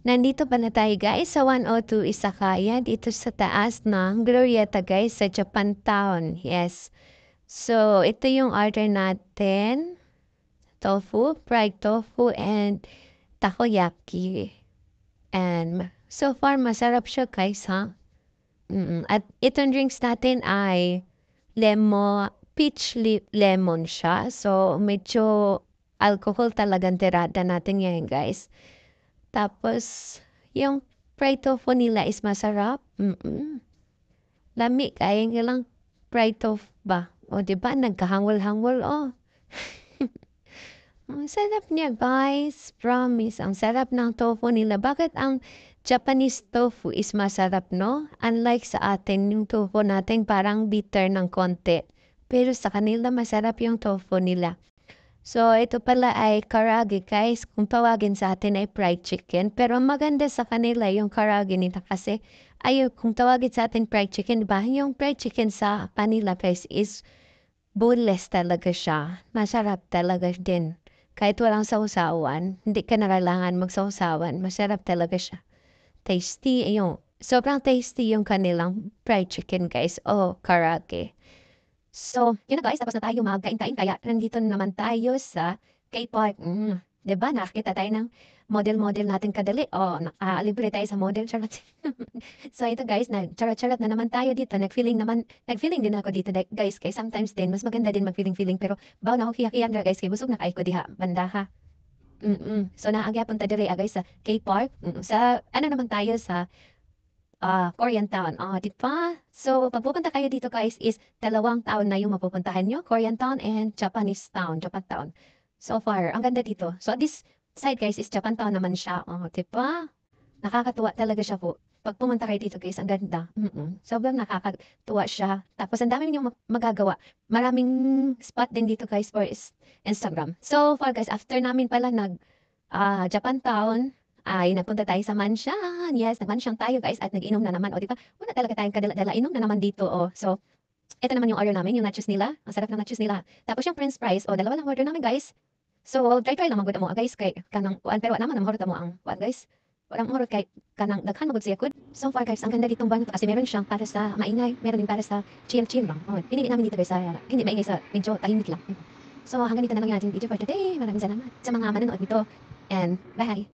Nandito pala tayo guys sa 102 Isakaya dito sa taas ng Glorieta guys sa Japantown. Yes. So, ito yung order natin. Tofu, fried tofu, and takoyaki. And so far, masarap siya guys ha. At itong drinks natin ay lemon siya. So, medyo alcohol talagang tirada natin ngayon guys. Tapos, yung fried tofu nila is masarap. Lami, kaya nga lang fried tofu ba? O, di ba? Nagkahangol-hangol, oh. Ang sarap niya, guys. Promise. Ang sarap ng tofu nila. Bakit ang Japanese tofu is masarap, no? Unlike sa atin, yung tofu natin parang bitter ng konti. Pero sa kanila, masarap yung tofu nila. So, ito pala ay karage, guys. Kung tawagin sa atin ay fried chicken. Pero maganda sa kanila yung karage nila kasi kung tawagin sa atin fried chicken, diba? Yung fried chicken sa kanila, guys, is boneless talaga siya. Masarap talaga din. Kahit walang sausawan, hindi ka na kailangan magsausawan. Masarap talaga siya. Tasty, sobrang tasty yung kanilang fried chicken, guys. O karage. So, yun na guys, tapos na tayo magkain-kain kaya nandito na naman tayo sa K-Park. 'Di ba nakakita tayo ng model-model natin kadali. Libre tayo sa model, charot. So ito guys, charot-charot na naman tayo dito. Nag-feeling din ako dito guys. Kaya sometimes din, mas maganda din mag-feeling-feeling. Pero bawa na ako kiyakiyan guys, kaya busog na kayo ko diha, banda ha. So naagyapon ta dire guys sa K-Park. Sa ano naman tayo sa Korean Town. Di ba? So, pag pupunta kayo dito guys is 2 town na yung mapupuntahan nyo. Korean Town and Japanese Town, Japan Town. So far, ang ganda dito. So, this side guys is Japan Town naman siya. Di ba? Nakakatuwa talaga siya po. Pag pumunta kayo dito guys, ang ganda. Sobrang nakakatuwa siya. Tapos, ang dami ninyong magagawa. Maraming spot din dito guys for Instagram. So far guys, after namin pala Japan Town, ay nagpunta tayo sa Mansyan. Yes, nag-Mansyan tayo guys at nag-inom na naman. O di ba? Wala talaga tayong kadala-dala. Inom na naman dito. So ito naman yung order namin, yung nachos nila. Ang sarap ng nachos nila. Tapos yung french fries, dalawa lang order namin guys. So try lang magud mo guys kay kanang kuan pero naman mahurot mo ang kuan guys. Wala mahurot kay kanang daghan magud siya kud. So far guys, ang ganda ditong bar kasi meron siyang para sa maingay, meron din para sa chill lang. Pinili namin dito guys sa hindi maingay sa medyo tahimik lang. So hanggang dito na lang yung ating video for today. Maraming salamat sa mga manonood nito and bye.